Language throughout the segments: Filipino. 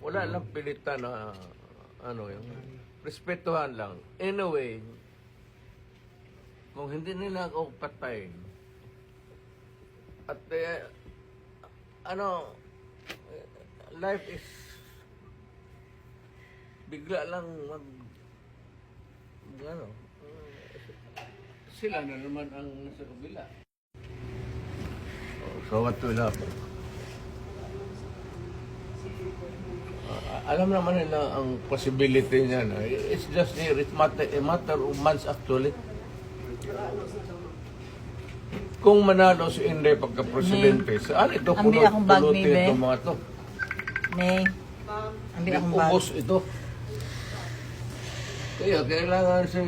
Wala lang pilitan na ano yung respetuhan lang. Anyway, kung hindi nila ako patayin, at ano, life is bigla lang ano, sila na naman ang nasa kabila. So what will happen? Alam naman nila ang possibility niya na it's just here, it's a matter of months actually. Kung manalo si Inday pagka-presidente, saan ito pulutin itong mga to? May, ambil akong bag. Ubos ito. Kaya kailangan si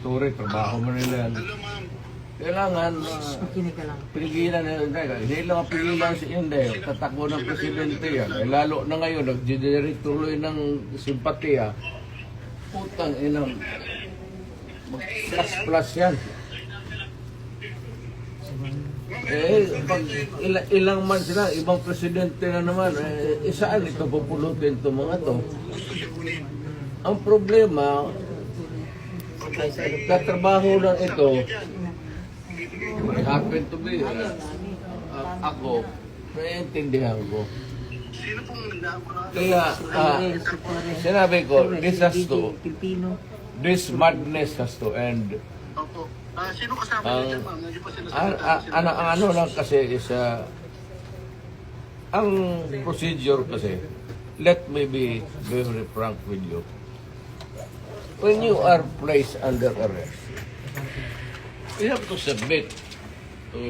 Tore, trabaho mo nila yan. Kailangan Makinig ka lang. pigilan nila. Hindi lang pigilan si Inday. Tatakbo ng presidente yan. Eh, lalo na ngayon, nag-generate tuloy ng simpatiya. Putang inang plus yan. Pag ilang man sila, ibang presidente na naman, saan ito pupulutin itong mga to? Ang problema, katrabaho lang ito, I happen to be, ako, naiintindihan ko. Kaya, sinabi ko, this madness has to end. Sino kasama niyo dyan, ma'am? Hindi pa sila Ano lang kasi is, ang procedure kasi, let me be very frank with you. When you are placed under arrest, you have to submit to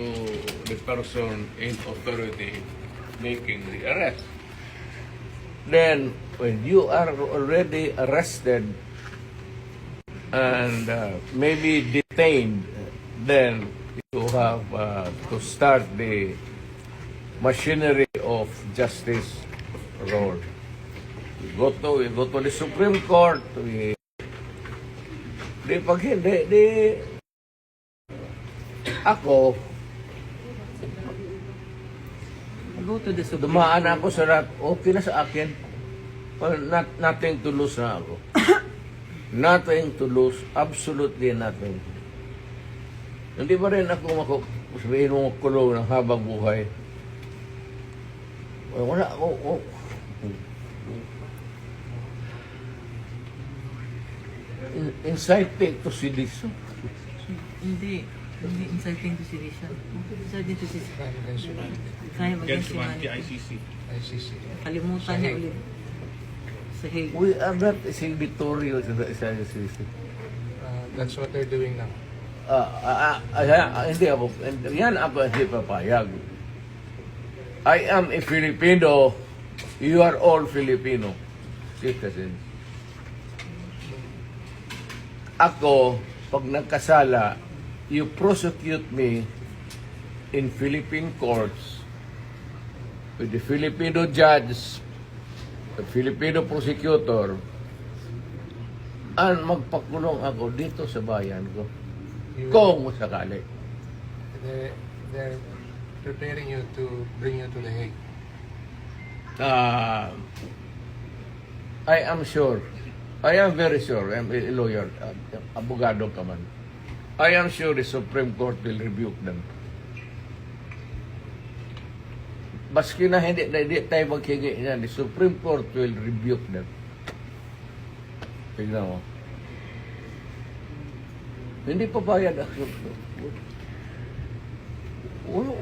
the person in authority making the arrest. Then, when you are already arrested and maybe detained, then you have to start the machinery of justice role. We go to the Supreme Court. Pag hindi, ako, Go to the Supreme dumaan ako sa rat, okay na sa akin. Well, nothing to lose na ako. Nothing to lose, absolutely nothing. Hindi ba rin ako sabihin mo kulong ng habang buhay? Wala ako. Inciting to sedition. Hindi inciting to sedition. Inciting to sedition. Kaya Against mag-against humanity, humanity. ICC. Kalimutan niya ulit. Sa Hague. We are not exhibitory sa sedition. That's what they're doing now. Hindi ako, yan ako hindi papayag. I am a Filipino, you are all Filipino citizens. Ako, pag nagkasala, you prosecute me in Philippine courts with the Filipino judge, the Filipino prosecutor, and magpakulong ako dito sa bayan ko. Kung sakali. They're preparing you to bring you to the Hague. I am sure. I am very sure. I am a lawyer. Abogado ka man. I am sure the Supreme Court will rebuke them. Baski na hindi tayo maghingi niyan, the Supreme Court will rebuke them. Tignan mo. Hindi pa bayad ako.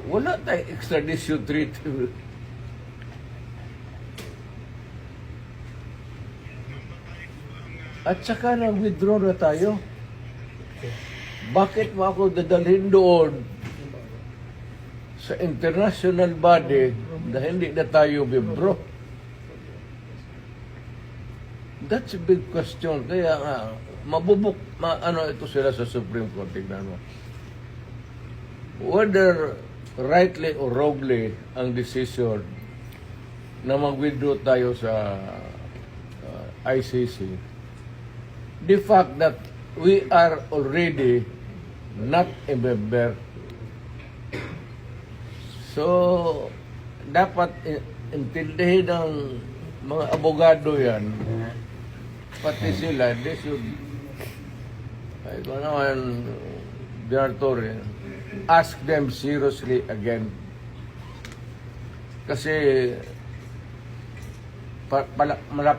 Wala tayong extradition treaty. At saka nag-withdraw na tayo. Bakit mo ako dadalhin doon sa international body na hindi na tayo bibro? That's a big question. Kaya nga, ano ito sila sa Supreme Court, tignan mo. Whether rightly or wrongly ang decision na mag-withdraw tayo sa ICC, the fact that we are already not a member, so dapat intindihin ng mga abogado yan, pati sila, they should, ay ko naman, General Torre, ask them seriously again. Kasi,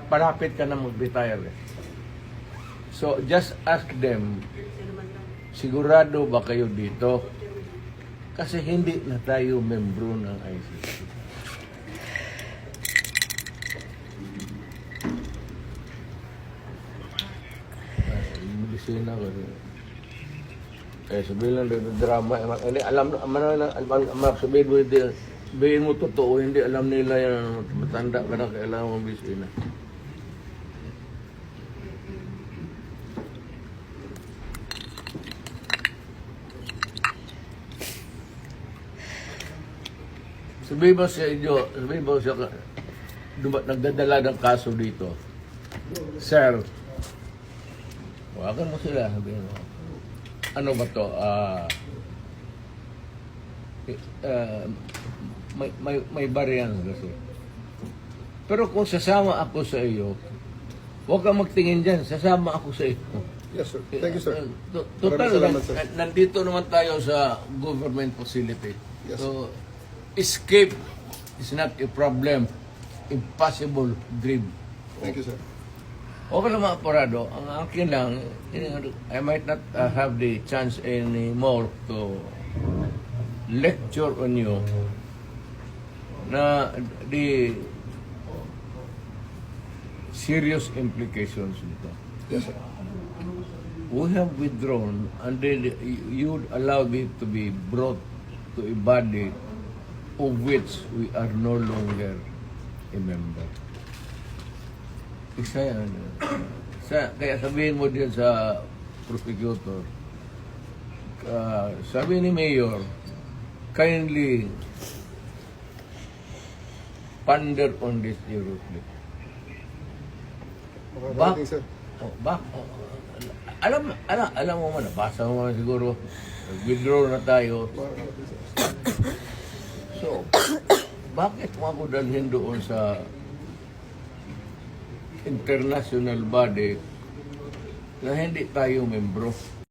malapit ka na mag-retire. So, just ask them, sigurado ba kayo dito? Kasi hindi na tayo membro ng ICC. Medisina ko. Sabihin lang ng drama. Sabihin mo, sabihin mo totoo, hindi alam nila yan. Matanda ka na, kailangan mong medisina. Sabihin mo sa inyo, sabihin mo sa nagdadala ng kaso dito. Sir, wakan mo sila, sabihin mo. Ano ba to? May variance kasi. Pero kung sasama ako sa iyo, huwag kang magtingin dyan, sasama ako sa iyo. Yes, sir. Thank you, sir. Total, Maraming salamat, sir. nandito naman tayo sa government facility. Yes. So, escape is not a problem. Impossible dream. Thank you, sir. Okay lang mga parado. Ang akin lang, I might not have the chance anymore to lecture on you na the serious implications nito. Yes, sir. We have withdrawn and then you allow me to be brought to a body of which we are no longer a member. Isa yan. Kaya sabihin mo din sa prosecutor, sabi ni Mayor, kindly ponder on this seriously. Makakarating, sir. Alam mo man, nabasa mo man siguro, withdraw na tayo. Makakarating, sir. So, bakit mo ako dalhin doon sa international body na hindi tayo membro?